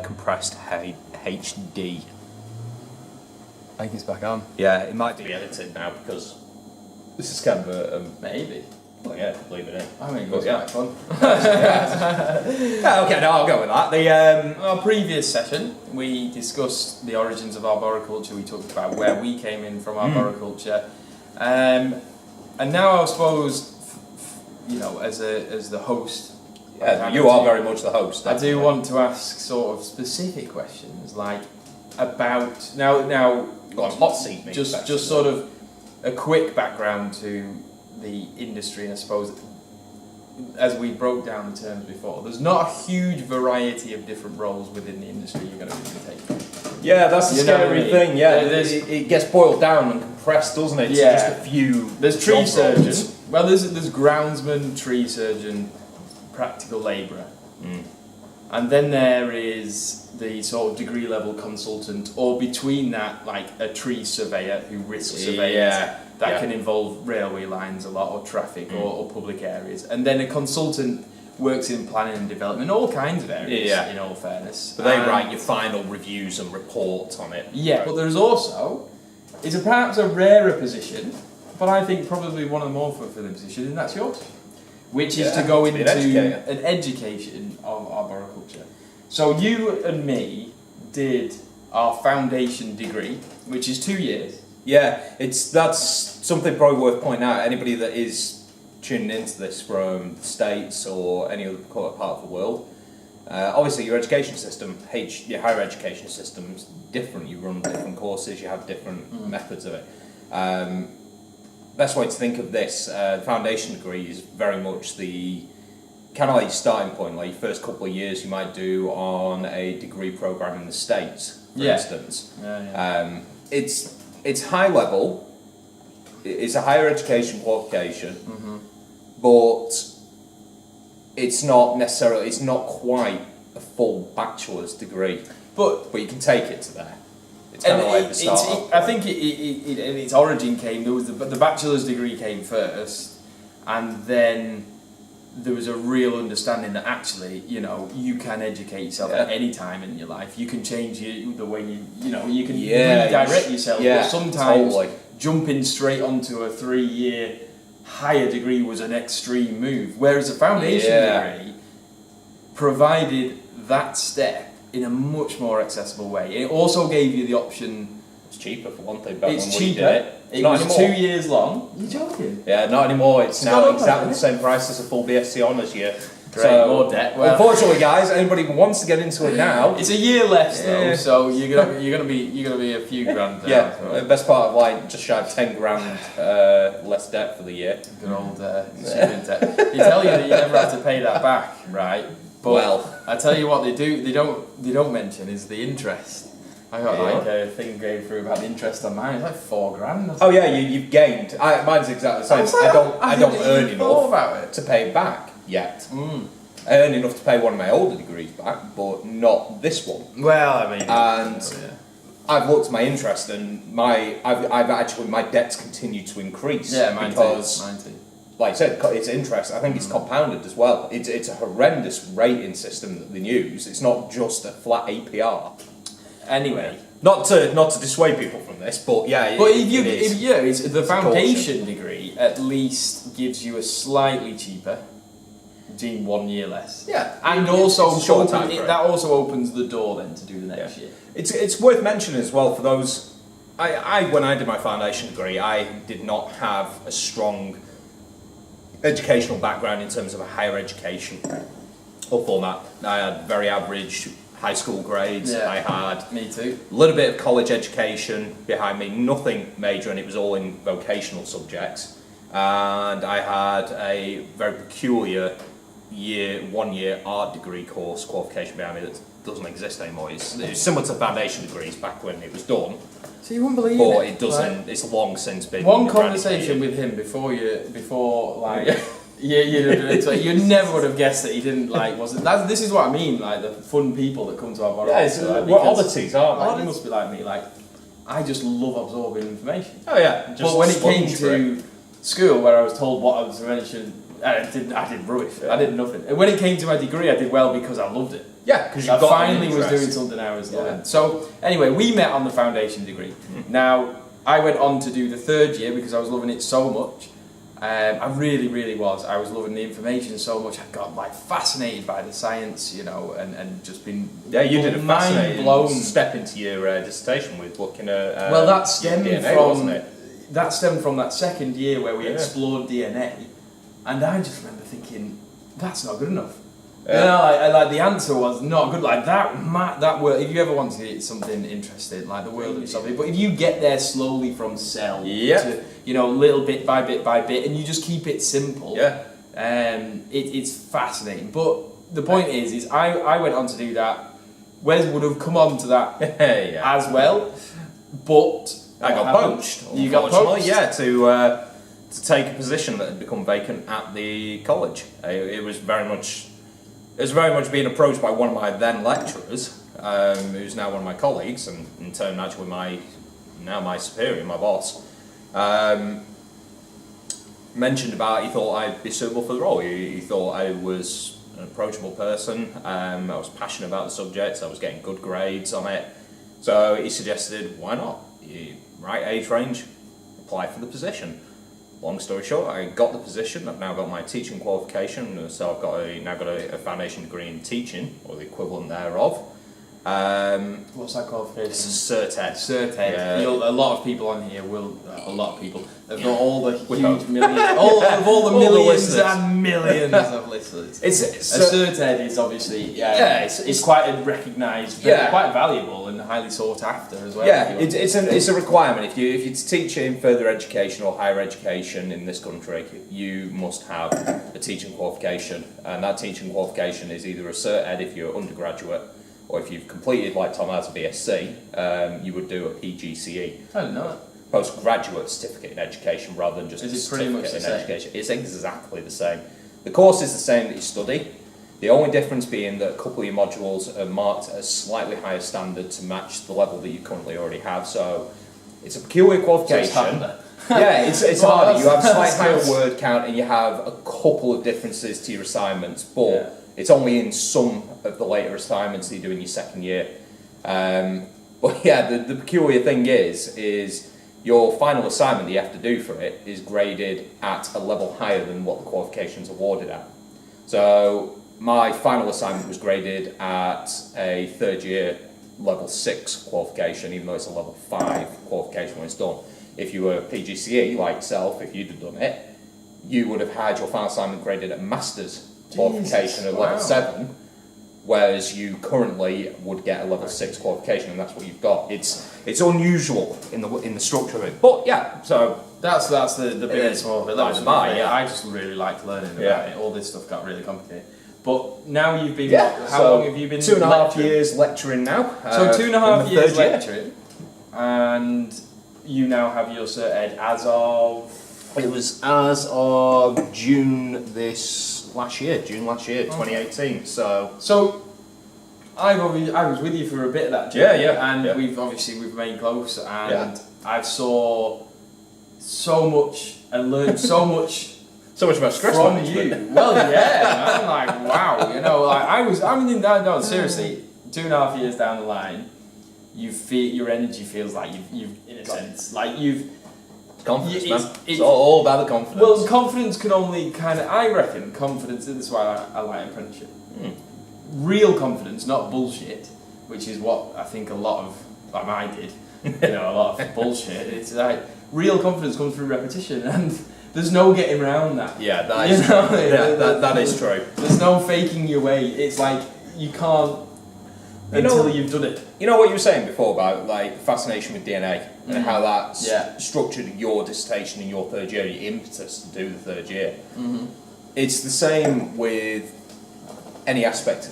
compressed HD. I think it's back on. Yeah, it might be edited now because this is kind of a Maybe. well, yeah, leave it in. I mean, it was quite fun. Yeah, okay, no, I'll go with that. Our previous session, we discussed the origins of arboriculture. We talked about where we came in from arboriculture, and now I suppose, you know, as the host. Yeah, you are very much the host. I do want to ask sort of specific questions, like about now. Go on, hot seat me. Just sort of a quick background to the industry, and I suppose, as we broke down the terms before, there's not a huge variety of different roles within the industry you're going to be taking. Yeah, that's the scary thing. Yeah, it gets boiled down and compressed, doesn't it? Yeah. To just a few. There's tree surgeon. roles. Well, there's groundsman, tree surgeon, practical labourer, and then there is the sort of degree level consultant, or between that, like a tree surveyor who risk surveys. That can involve railway lines a lot, or traffic, or public areas. And then a consultant works in planning and development, all kinds of areas, in all fairness. But they write your final reviews and reports on it. Yeah, but there's also, it's perhaps a rarer position, but I think probably one of the more fulfilling positions, and that's yours. Which is to go into an education of arboriculture. So you and me did our foundation degree, which is 2 years. Yeah, that's something probably worth pointing out. Anybody that is tuning into this from the States or any other part of the world, obviously your education system, your higher education system's different. You run different courses, you have different methods of it. Best way to think of this, the foundation degree is very much the kind of like starting point, like your first couple of years you might do on a degree program in the States, for instance. It's high level, it's a higher education qualification, but it's not quite a full bachelor's degree, but you can take it to there. It's kind of like the start. I think in its origin came, there was the bachelor's degree came first, and then there was a real understanding that actually, you know, you can educate yourself at any time in your life. You can change the way you can redirect yourself. But sometimes jumping straight onto a 3-year higher degree was an extreme move. Whereas a foundation degree provided that step in a much more accessible way. It also gave you the option. It's cheaper for one thing. It's cheaper. It was 2 years long. You're joking? Yeah, not anymore. It's now exactly the same price as a full BSc honours year. Great, so, more debt. Well, unfortunately, guys, anybody who wants to get into it now, it's a year less though, so you're gonna be a few grand down. The best part of like just shy of 10 grand less debt for the year. Good old student debt. They tell you that you never have to pay that back, right? But I tell you what they don't mention is the interest. I got like a thing going through about the interest on mine. It's like 4 grand. Oh yeah, you've gained. Mine's exactly the same. I don't earn enough to pay it back yet. I earn enough to pay one of my older degrees back, but not this one. Well, I mean, I've looked at my interest, and my debts continue to increase. Yeah, mine because, too. Like I said, it's interest. I think it's compounded as well. It's a horrendous rating system that they use. It's not just a flat APR. Anyway, not to dissuade people from this, but yeah. But it's the foundation degree at least gives you a slightly cheaper, between 1 year less. Yeah, and also that also opens the door then to do the next year. It's worth mentioning as well for those. When I did my foundation degree, I did not have a strong educational background in terms of a higher education or format. I had very average high school grades. Yeah, I had me too. A little bit of college education behind me, nothing major, and it was all in vocational subjects. And I had a very peculiar 1 year art degree course qualification behind me that doesn't exist anymore. It's similar to foundation degrees back when it was done. So you wouldn't believe but it. It doesn't. Right? It's long since been. One conversation with him before you never would have guessed that he didn't this is what I mean, like the fun people that come to our bar. Yeah, we're oddities, aren't we? You must be like me, like I just love absorbing information. Oh yeah. But when it came to school, where I was told what I was mentioned, I did rubbish. I did nothing. And when it came to my degree, I did well because I loved it. Yeah, because I finally was doing something I was learning. So anyway, we met on the foundation degree. Now, I went on to do the third year because I was loving it so much. I really, really was. I was loving the information so much. I got like fascinated by the science, you know, and just been you did a fascinating blown step into your dissertation with looking at well, that stemmed DNA, from wasn't it? That stemmed from that second year where we explored DNA, and I just remember thinking that's not good enough. You know, like the answer was not good. Like that world. If you ever want to get something interesting, like the world of something, but if you get there slowly from cell to, you know, little bit by bit by bit, and you just keep it simple, it's fascinating. But the point is I went on to do that. Wes would have come on to that as well, but I got poached. You got poached, to take a position that had become vacant at the college. It was very much being approached by one of my then lecturers, who's now one of my colleagues, and in turn actually my superior, my boss. Mentioned about he thought I'd be suitable for the role. He thought I was an approachable person. I was passionate about the subject. I was getting good grades on it. So he suggested, why not? Right age range, apply for the position. Long story short, I got the position. I've now got my teaching qualification, so I've now got a foundation degree in teaching, or the equivalent thereof. What's that qualification? It's Cert Ed. Cert Ed. Yeah. A lot of people on here will. A lot of people have got all the huge millions, all the millions and millions of listeners. A Cert Ed is obviously it's quite a recognised, quite valuable and highly sought after as well. Yeah, it's a requirement. If you're to teach in further education or higher education in this country, you must have a teaching qualification, and that teaching qualification is either a Cert Ed if you're undergraduate, or if you've completed, like Tom has, a BSc, you would do a PGCE. I didn't know that. Postgraduate certificate in education, rather than just a certificate in education. It's exactly the same. The course is the same that you study. The only difference being that a couple of your modules are marked at a slightly higher standard to match the level that you currently already have. So it's a peculiar qualification. It's harder. You have a slightly higher word count, and you have a couple of differences to your assignments, but it's only in some of the later assignments that you do in your second year. But the peculiar thing is your final assignment that you have to do for it is graded at a level higher than what the qualification's awarded at. So my final assignment was graded at a third year level 6 qualification, even though it's a level 5 qualification when it's done. If you were PGCE, like yourself, if you'd have done it, you would have had your final assignment graded at master's qualification of level 7, whereas you currently would get a level 6 qualification, and that's what you've got. It's unusual in the structure of it, but so that's the big and small bit. I just really liked learning about it. All this stuff got really complicated. But now you've been how long have you been 2.5 years lecturing now. So 2.5 years lecturing, and you now have your Cert Ed as of. It was as of June last year, 2018. So I was with you for a bit of that journey, and we've remained close, and I've saw so much and learned so much. So much about stress from management. you. Well, yeah, I'm like, wow, seriously, 2.5 years down the line, you feel your energy feels like you've in a sense, like you've. Confidence, man. It's all about the confidence. Well, confidence can only I reckon confidence, this is why I like apprenticeship. Real confidence, not bullshit, which is what I think a lot of, I did, a lot of bullshit. It's like, real confidence comes through repetition, and there's no getting around that. Yeah, that is true. That is true. There's no faking your way. It's like, you can't until you've done it. You know what you were saying before about like fascination with DNA and how that's structured your dissertation in your third year, your impetus to do the third year. It's the same with any aspect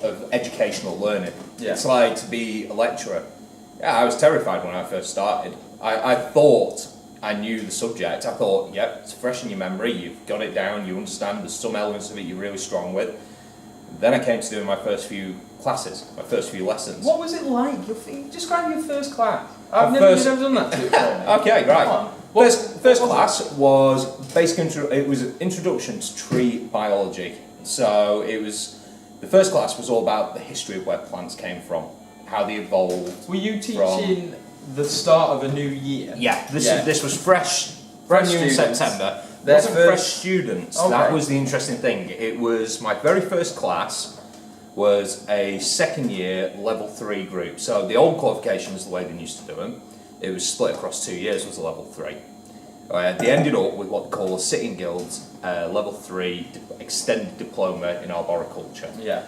of educational learning. It's like to be a lecturer. I was terrified when I first started. I thought I knew the subject. I thought, it's fresh in your memory, you've got it down, you understand, there's some elements of it you're really strong with. Then I came to doing my first few classes, my first few lessons. What was it like? Describe your first class. I've never done that before. Okay, right. First class was basic. It was an introduction to tree biology. So it was The first class was all about the history of where plants came from, how they evolved. Were you teaching the start of a new year? Yeah, this was fresh new in September. It wasn't fresh students. Okay. That was the interesting thing. It was my very first class was a second year level 3 group. So the old qualification was the way they used to do them. It was split across 2 years, was a level 3. They ended up with what they call a Sitting Guilds level 3 extended diploma in arboriculture. Yeah.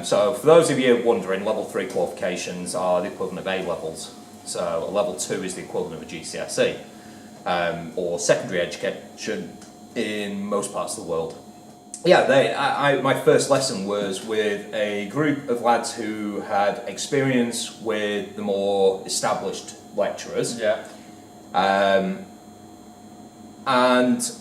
So for those of you wondering, level 3 qualifications are the equivalent of A levels. So a level 2 is the equivalent of a GCSE, or secondary education in most parts of the world. Yeah, my first lesson was with a group of lads who had experience with the more established lecturers. Yeah. And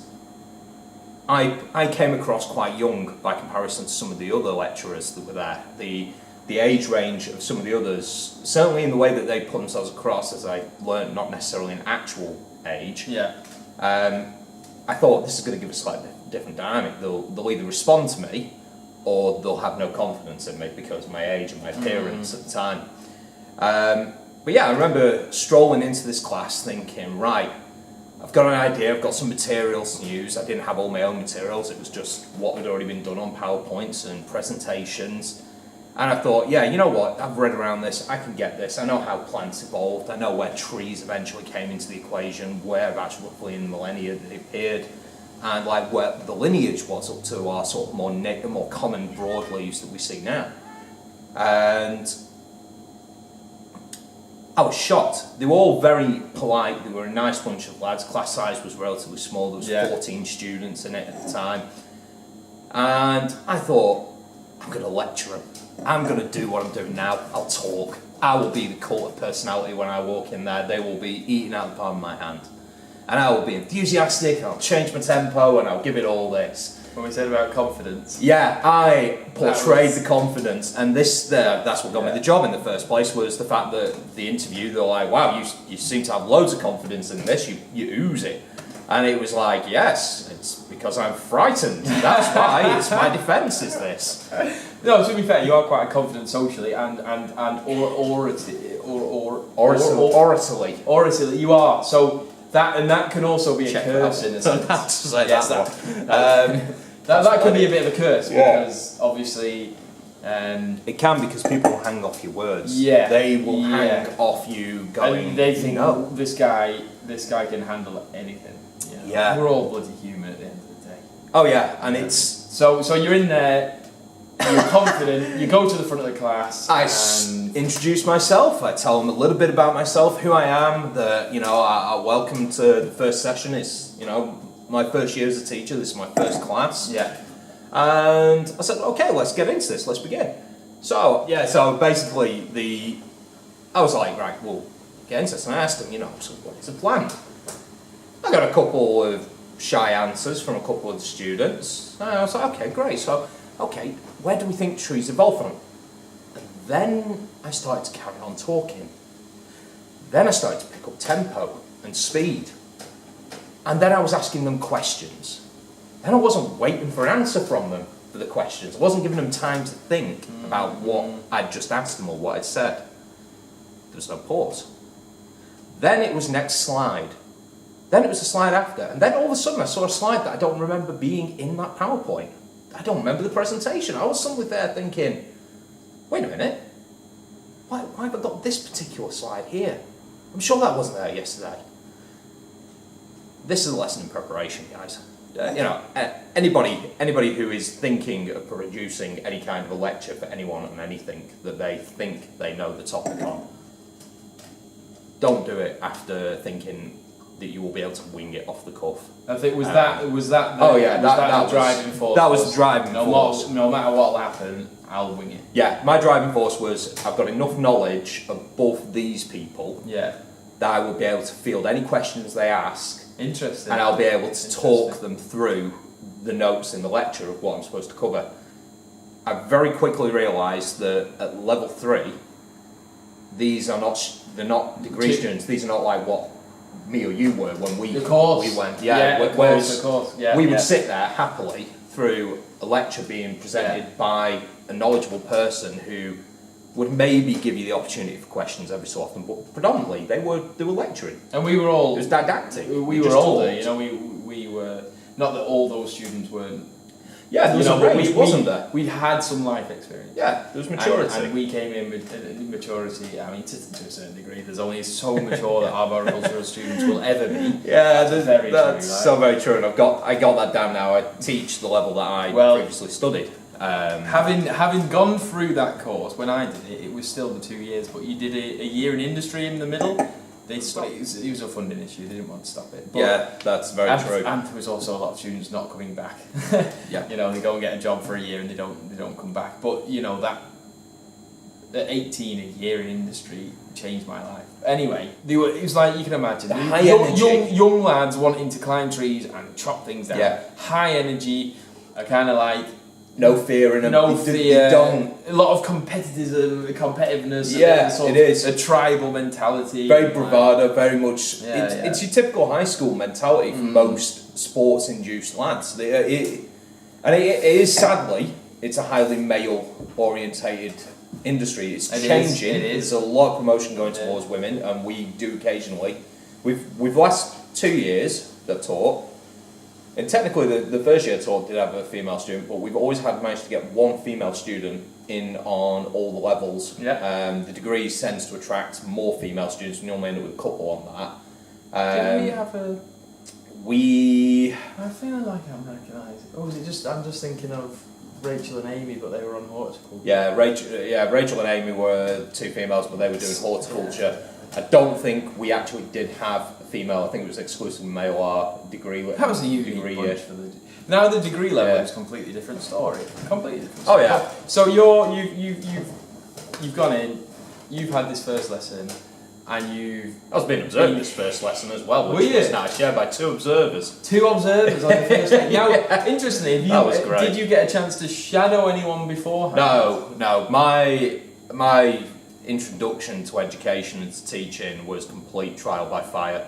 I came across quite young by comparison to some of the other lecturers that were there. The age range of some of the others, certainly in the way that they put themselves across, as I learned, not necessarily in actual age. Yeah. I thought this is going to give a slightly different dynamic. They'll either respond to me, or they'll have no confidence in me because of my age and my appearance at the time. But yeah, I remember strolling into this class thinking, right, I've got an idea, I've got some materials to use. I didn't have all my own materials, it was just what had already been done on PowerPoints and presentations. And I thought, yeah, you know what, I've read around this, I can get this. I know how plants evolved, I know where trees eventually came into the equation, whereabouts roughly in the millennia they appeared, and like where the lineage was up to our sort of more common broadleaves that we see now. And I was shocked. They were all very polite, they were a nice bunch of lads. Class size was relatively small, there was 14 students in it at the time. And I thought, I'm going to lecture them. I'm going to do what I'm doing now. I'll talk. I will be the cult of personality when I walk in there. They will be eating out the palm of my hand. And I will be enthusiastic, and I'll change my tempo, and I'll give it all this. When we said about confidence. Yeah, I portrayed the confidence, and that's what got me the job in the first place, was the fact that the interview, they're like, wow, you seem to have loads of confidence in this, you ooze it. And it was like, yes, it's because I'm frightened. That's why, it's my defence is this. No, to be fair, you are quite confident socially and oratorily. You are. So that can also be a curse in a sense. That can be a bit of a curse because obviously. It can, because people hang off your words. Yeah. They will hang off you going. And they think, oh, this guy can handle anything. Yeah. We're all bloody human at the end of the day. Oh yeah, and it's so you're in there. You're confident, you go to the front of the class. I introduce myself, I tell them a little bit about myself, who I am, that, I welcome to the first session. It's, my first year as a teacher, this is my first class. Yeah. And I said, okay, let's get into this, let's begin. So basically I was like, right, we'll get into this. And I asked them, so what is the plan? I got a couple of shy answers from a couple of the students. And I was like, okay, great. So, okay, where do we think trees evolve from? And then I started to carry on talking. Then I started to pick up tempo and speed. And then I was asking them questions. Then I wasn't waiting for an answer from them for the questions. I wasn't giving them time to think about what I'd just asked them or what I'd said. There was no pause. Then it was next slide. Then it was the slide after. And then all of a sudden I saw a slide that I don't remember being in that PowerPoint. I don't remember the presentation. I was suddenly there thinking, wait a minute, why have I got this particular slide here? I'm sure that wasn't there yesterday. This is a lesson in preparation, guys. Anybody who is thinking of producing any kind of a lecture for anyone on anything that they think they know the topic on, don't do it after thinking that you will be able to wing it off the cuff. I think that the driving force. That was the driving force. No matter what will happen, I'll wing it. Yeah, my driving force was I've got enough knowledge of both these people that I will be able to field any questions they ask. Interesting. And I'll be able to talk them through the notes in the lecture of what I'm supposed to cover. I very quickly realised that at level 3, they're not degree students. These are not like what me or you were when we went. We would sit there happily through a lecture being presented by a knowledgeable person who would maybe give you the opportunity for questions every so often, but predominantly they were lecturing. And we were all... It was didactic. We were older, you know, we were... Not that all those students weren't... Yeah, there was a range, wasn't there? We had some life experience. Yeah, there was maturity. And we came in with maturity, I mean, to a certain degree. There's only so mature that arboricultural students will ever be. Yeah, that's so very true. And I got that down now. I teach the level that I previously studied. Having gone through that course, when I did it, it was still the 2 years, but you did a year in industry in the middle. They stopped. It was a funding issue. They didn't want to stop it. But yeah, that's very true. And there was also a lot of students not coming back. Yeah, you know, they go and get a job for a year and they don't come back. But you know that at 18, a year in industry changed my life. Anyway, it was like you can imagine young lads wanting to climb trees and chop things down. Yeah. High energy, kind of like. No fear in them. No fear. They don't. A lot of competitiveness. Yeah, it is. A tribal mentality. Very bravado, very much. Yeah, it's your typical high school mentality for most sports-induced lads. It is, sadly, it's a highly male-orientated industry. It's changing. There's a lot of promotion going towards women, and we do occasionally. We've last 2 years that taught. And technically, the first year taught did have a female student, but we've always managed to get one female student in on all the levels. Yeah. The degree tends to attract more female students. We normally end up with a couple on that. Did we have a... I feel like I'm recognising... Oh, was it just... I'm just thinking of Rachel and Amy, but they were on horticulture. Yeah, Rachel and Amy were two females, but they were doing horticulture. Yeah. I don't think we actually did have a female. I think it was exclusively male art degree. That was a unique bunch for the... Now the degree level is a completely different story. Completely different story. Oh yeah. So you've gone in, you've had this first lesson, and you've... I was being observed this first lesson as well, which was nice. Yeah, by 2 observers. 2 observers on the first day. Now, interestingly, that was great. Did you get a chance to shadow anyone beforehand? No. My introduction to education and to teaching was complete trial by fire.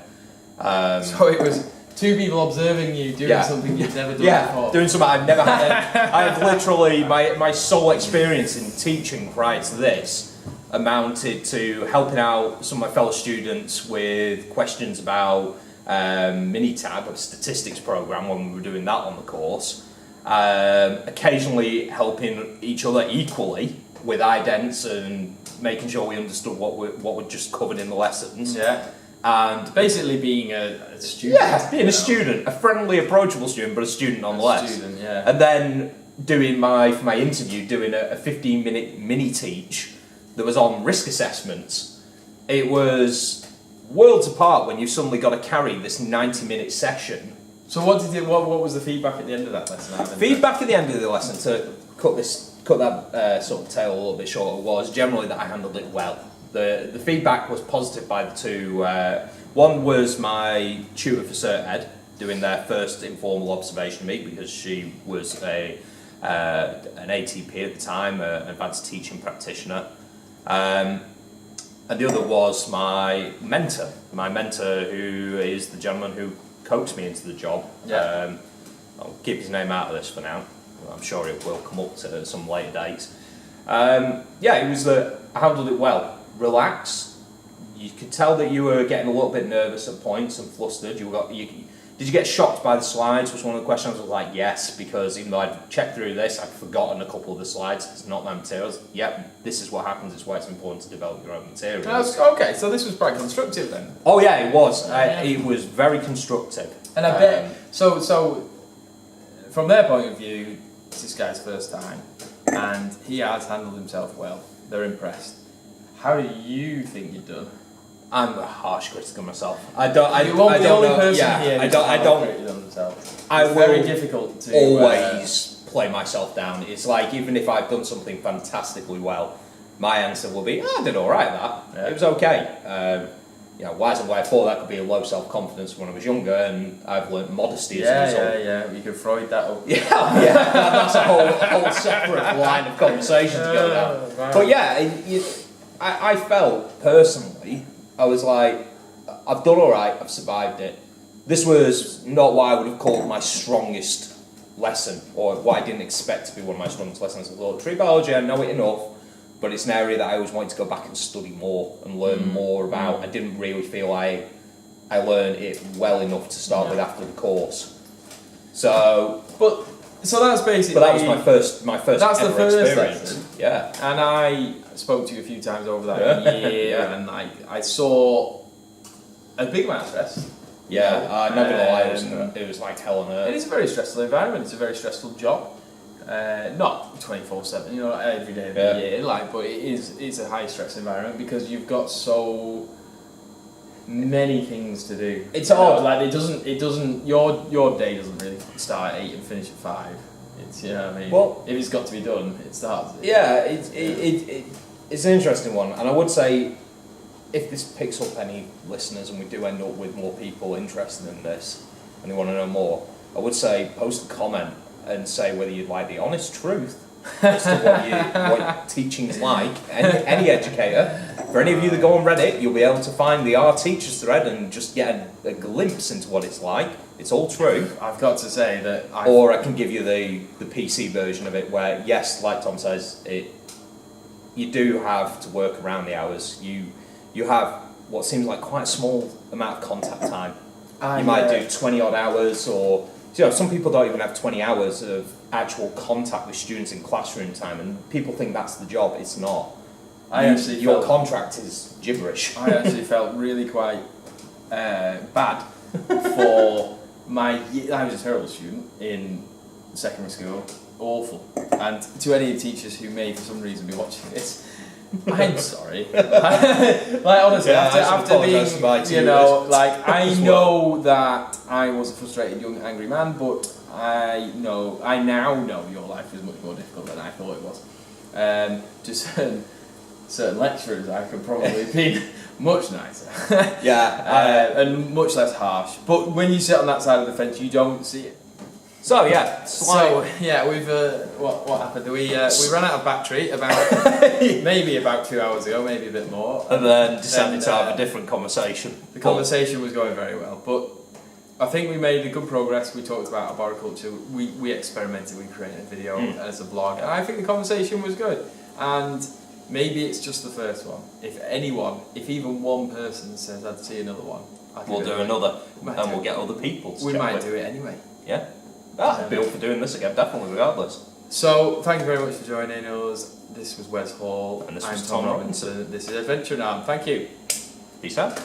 So it was 2 people observing you doing something you'd never done before. Doing something I've never had. I have literally, my sole experience in teaching prior to this amounted to helping out some of my fellow students with questions about Minitab, a statistics program, when we were doing that on the course. Occasionally helping each other equally with idents and making sure we understood what we'd just covered in the lessons. Yeah. And basically being a student. Yeah, being a student, a friendly, approachable student, but a student nonetheless. Student, yeah. And then for my interview, doing a 15-minute mini teach that was on risk assessments. It was worlds apart when you suddenly got to carry this 90-minute session. So what was the feedback at the end of that lesson? Feedback at the end of the lesson, to cut that sort of tale a little bit shorter, was generally that I handled it well. The feedback was positive by the 2. One was my tutor for Cert Ed, doing their first informal observation of me because she was an ATP at the time, an advanced teaching practitioner. And the other was my mentor who is the gentleman who coaxed me into the job. Yeah. I'll keep his name out of this for now. I'm sure it will come up to some later dates. It was that I handled it well. Relaxed. You could tell that you were getting a little bit nervous at points and flustered. Did you get shocked by the slides? Was one of the questions. I was like, yes, because even though I'd checked through this, I'd forgotten a couple of the slides. It's not my materials. Yep, this is what happens. It's why it's important to develop your own materials. Okay, so this was quite constructive then. Oh yeah, it was. It was very constructive. And I bet so. From their point of view, it's this guy's first time, and he has handled himself well. They're impressed. How do you think you've done? I'm a harsh critic of myself. I don't very difficult to always play myself down. It's like even if I've done something fantastically well, my answer will be, I did all right. It was okay. Wise and wherefore, that could be a low self-confidence when I was younger, and I've learnt modesty as a result. Yeah. You could Freud that up. That's a whole separate line of conversation to go down. Right. But I felt personally, I was like, I've done all right. I've survived it. This was not what I would have called my strongest lesson, or what I didn't expect to be one of my strongest lessons. I thought, tree biology, I know it enough, but it's an area that I always wanted to go back and study more and learn more about. I didn't really feel I learned it well enough to start with after the course. So that's basically. But that was my first that's ever the first experience. lesson. Yeah. And I spoke to you a few times over that year, and I saw a big amount of stress. Yeah, I'm not gonna lie, it was like hell on earth. It is a very stressful environment. It's a very stressful job. Not 24/7, you know, every day of the year. But it's a high stress environment because you've got so many things to do. It's odd. Like it doesn't. Your day doesn't really start at 8 and finish at 5. It's what I mean. Well, if it's got to be done, it starts. Yeah, it's an interesting one, and I would say, if this picks up any listeners and we do end up with more people interested in this and they want to know more, I would say post a comment and say whether you'd like the honest truth as to what teaching's like. Any educator, for any of you that go on Reddit, you'll be able to find the Our Teachers thread and just get a glimpse into what it's like. It's all true. I've got to say that Or I can give you the PC version of it where, yes, like Tom says, you do have to work around the hours. You have what seems like quite a small amount of contact time. You might do 20 odd hours, or some people don't even have 20 hours of actual contact with students in classroom time, and people think that's the job. It's not. Your contract is gibberish. I actually felt really quite bad for I was a terrible student in secondary school, awful. And to any teachers who may for some reason be watching this, I'm sorry. Honestly, after being, I know that I was a frustrated young angry man, but I now know your life was much more difficult than I thought it was. To certain lecturers, I could probably be much nicer. And much less harsh. But when you sit on that side of the fence, you don't see it. So yeah, we've what happened? We ran out of battery maybe about 2 hours ago, maybe a bit more, and then decided to have a different conversation. The conversation was going very well, but I think we made a good progress. We talked about arboriculture. We experimented with creating a video as a blog, and I think the conversation was good. And maybe it's just the first one. If even one person says I'd see another one, we'll do another, and we'll get other people to we might do it anyway. Yeah. Bill for doing this again, definitely, regardless. So, thank you very much for joining us. This was Wes Hall. And this was Tom Robinson. This is Adventure Now. Thank you. Peace out.